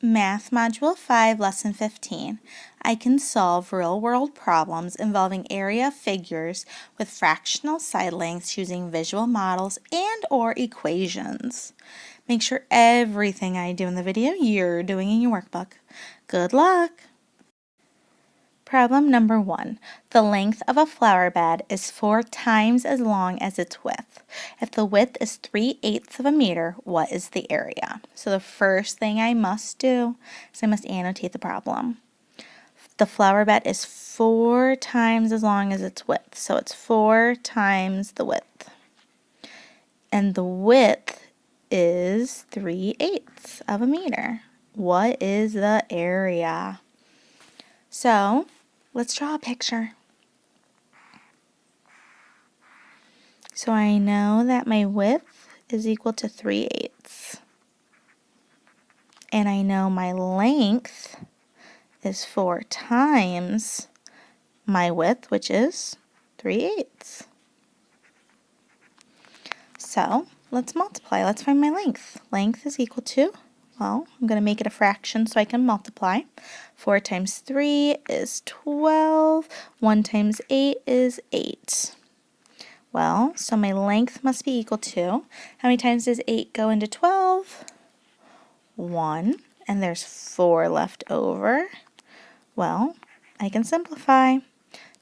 Math Module 5, Lesson 15. I can solve real-world problems involving area figures with fractional side lengths using visual models and/or equations. Make sure everything I do in the video you're doing in your workbook. Good luck! Problem number 1. The length of a flower bed is 4 times as long as its width. If the width is 3/8 of a meter, what is the area? So the first thing I must do is I must annotate the problem. The flower bed is 4 times as long as its width. So it's 4 times the width. And the width is 3/8 of a meter. What is the area? So let's draw a picture. So I know that my width is equal to 3/8. And I know my length is 4 times my width, which is 3/8. So let's multiply. Let's find my length. Length is equal to, well, I'm going to make it a fraction so I can multiply. 4 times 3 is 12. 1 times 8 is 8. Well, so my length must be equal to, how many times does 8 go into 12? 1, and there's 4 left over. Well, I can simplify.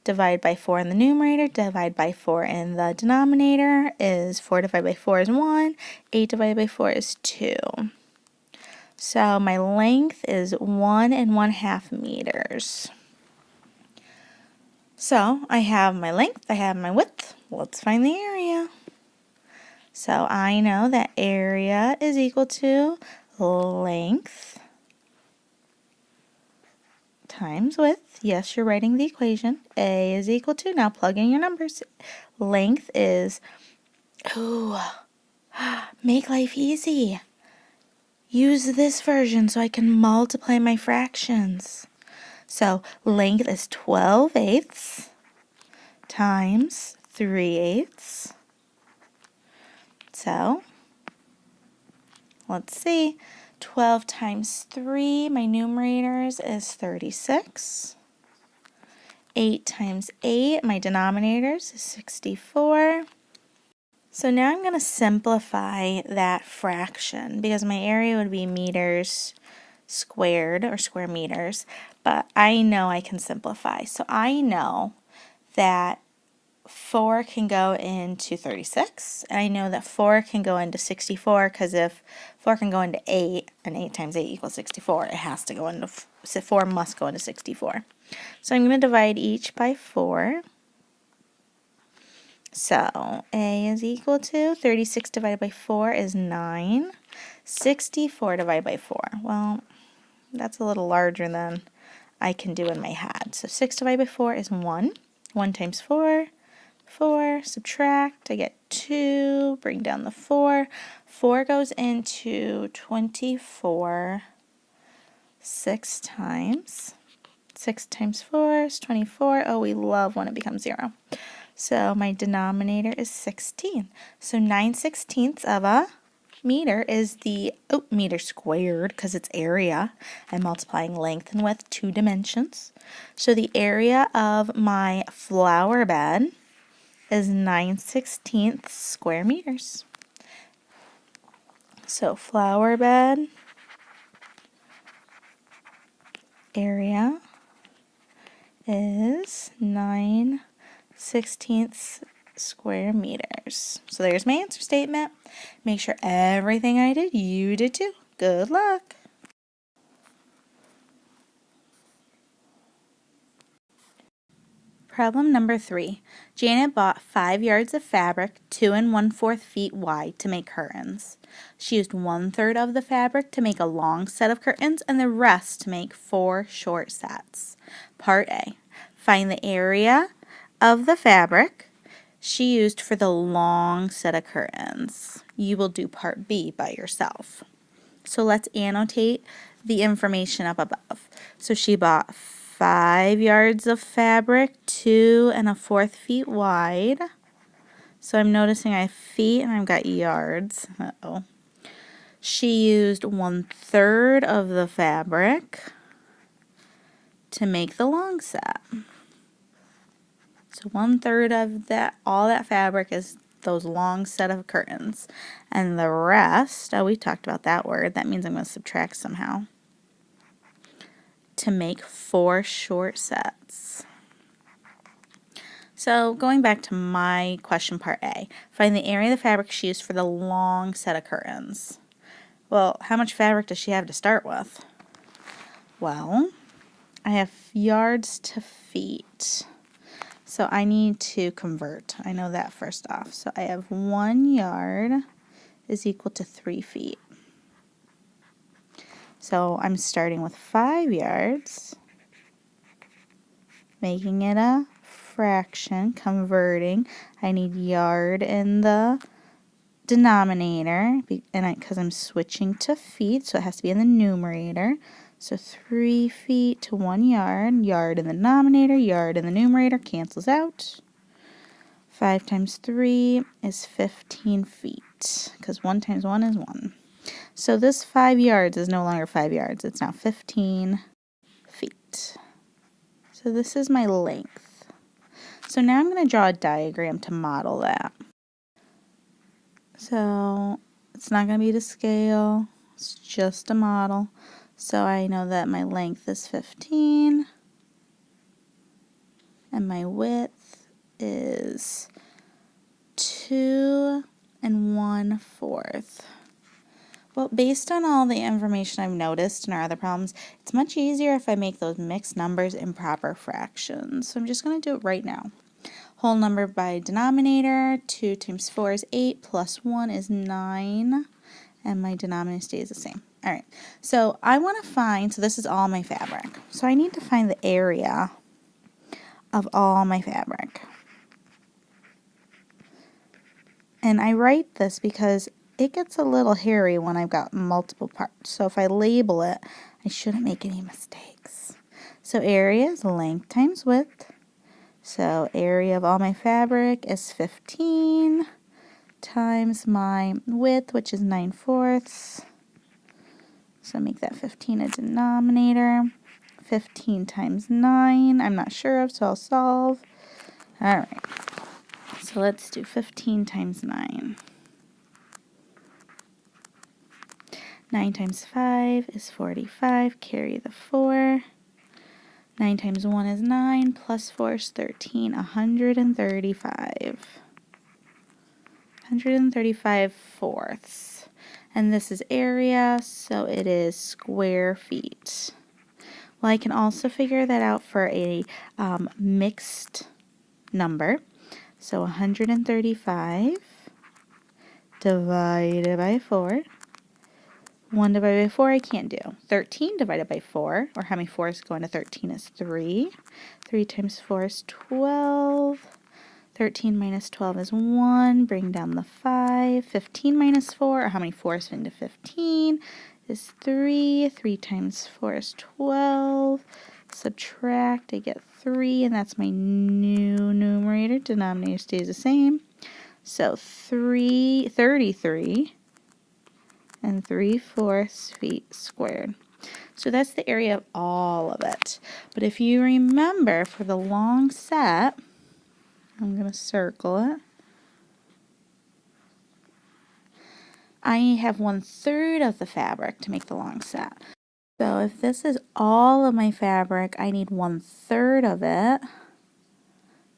Divide by 4 in the numerator, divide by 4 in the denominator is 4 divided by 4 is 1, 8 divided by 4 is 2. So my length is 1 1/2 meters. So I have my length, I have my width. Let's find the area. So I know that area is equal to length times width. Yes, you're writing the equation. A is equal to, now plug in your numbers. Length is, make life easy. Use this version so I can multiply my fractions. So length is 12/8 times 3/8. So let's see. 12 times 3, my numerators is 36. 8 times 8, my denominators is 64. So now I'm going to simplify that fraction because my area would be meters squared or square meters, but I know I can simplify. So I know that 4 can go into 36, and I know that 4 can go into 64 because if 4 can go into 8, and 8 times 8 equals 64, it has to go into, so 4 must go into 64. So I'm going to divide each by 4. So A is equal to 36 divided by 4 is 9. 64 divided by 4. Well, that's a little larger than I can do in my head. So 6 divided by 4 is 1. 1 times 4, 4. Subtract, I get 2. Bring down the 4. 4 goes into 24 6 times. 6 times 4 is 24. Oh, we love when it becomes 0. So my denominator is 16. So 9/16 of a meter is the, meter squared because it's area. I'm multiplying length and width, 2 dimensions. So the area of my flower bed is 9/16 square meters. So flower bed area is 9/16 square meters. So there's my answer statement. Make sure everything I did, you did too. Good luck. Problem number 3. Janet bought 5 yards of fabric, 2 1/4 feet wide, to make curtains. She used 1/3 of the fabric to make a long set of curtains and the rest to make 4 short sets. Part A. Find the area of the fabric she used for the long set of curtains. You will do part B by yourself. So let's annotate the information up above. So she bought 5 yards of fabric, 2 1/4 feet wide. So I'm noticing I have feet and I've got yards. She used 1/3 of the fabric to make the long set. So 1/3 of that, all that fabric is those long set of curtains. And the rest, oh, we talked about that word. That means I'm going to subtract somehow. To make 4 short sets. So going back to my question part A, find the area of the fabric she used for the long set of curtains. Well, how much fabric does she have to start with? Well, I have yards to feet. So I need to convert. I know that first off. So I have 1 yard is equal to 3 feet. So I'm starting with 5 yards, making it a fraction, converting. I need yard in the denominator, and because I'm switching to feet, so it has to be in the numerator. So 3 feet to 1 yard, yard in the denominator, yard in the numerator, cancels out. 5 times 3 is 15 feet, because 1 times 1 is 1. So this 5 yards is no longer 5 yards, it's now 15 feet. So this is my length. So now I'm going to draw a diagram to model that. So it's not going to be to scale, it's just a model. So I know that my length is 15 and my width is 2 1/4. Well, based on all the information I've noticed in our other problems, it's much easier if I make those mixed numbers improper fractions. So I'm just going to do it right now. Whole number by denominator, 2 times 4 is 8, plus 1 is 9, and my denominator stays the same. All right, so I want to find, so this is all my fabric. So I need to find the area of all my fabric. And I write this because it gets a little hairy when I've got multiple parts. So if I label it, I shouldn't make any mistakes. So area is length times width. So area of all my fabric is 15 times my width, which is 9/4. So make that 15 a denominator. 15 times 9, I'm not sure of, so I'll solve. All right, so let's do 15 times 9. 9 times 5 is 45, carry the 4. 9 times 1 is 9, plus 4 is 13, 135. 135 fourths. And this is area, so it is square feet. Well, I can also figure that out for a mixed number. So 135 divided by 4. 1 divided by 4 I can't do. 13 divided by 4, or how many 4s go into 13 is 3. 3 times 4 is 12. 13 minus 12 is 1. Bring down the 5. 15 minus 4, or how many 4s fit into 15, is 3. 3 times 4 is 12. Subtract, I get 3, and that's my new numerator. Denominator stays the same. So 33 and 3/4 feet squared. So that's the area of all of it. But if you remember, for the long set, I'm going to circle it. I have 1/3 of the fabric to make the long set. So if this is all of my fabric, I need 1/3 of it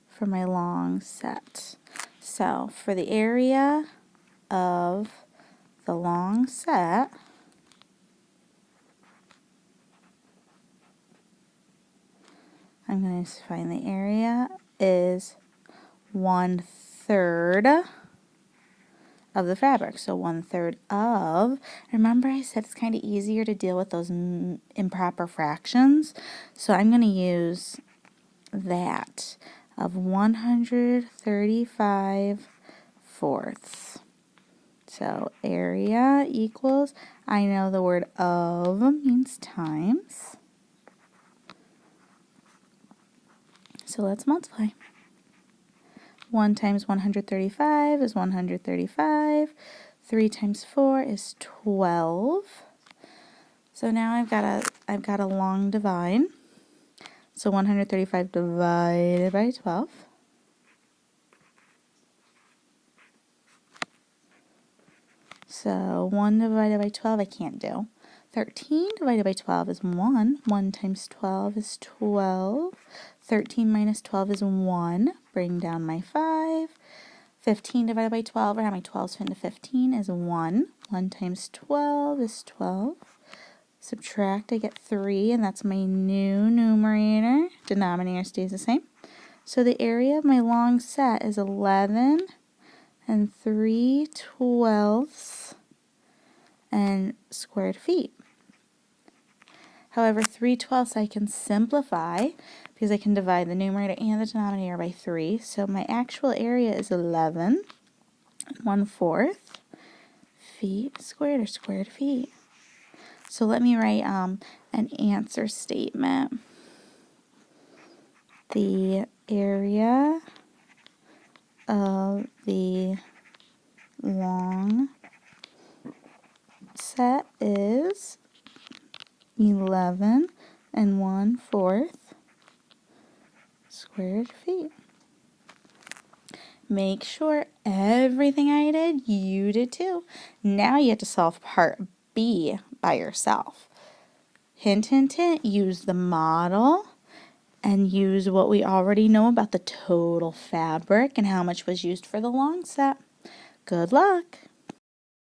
for my long set. So for the area of the long set, I'm going to find the area is 1/3 of the fabric. So 1/3 of, remember I said it's kind of easier to deal with those improper fractions. So I'm going to use that of 135 fourths. So area equals, I know the word of means times. So let's multiply. 1 times 135 is 135. 3 times 4 is 12. So now I've got a long divide. So 135 divided by 12. So 1 divided by 12 I can't do. 13 divided by 12 is 1. 1 times 12 is 12. 13 minus 12 is 1. Bring down my 5. 15 divided by 12, or how many 12s fit into 15, is 1. 1 times 12 is 12. Subtract, I get 3, and that's my new numerator. Denominator stays the same. So the area of my long set is 11 and 3/12 and squared feet. However, 3/12 I can simplify because I can divide the numerator and the denominator by 3. So my actual area is 11 and 1/4 feet squared, or squared feet. So let me write an answer statement. The area of the long set is 11 and 1/4 squared feet. Make sure everything I did, you did too. Now you have to solve part B by yourself. Hint, hint, hint, use the model and use what we already know about the total fabric and how much was used for the long set. Good luck!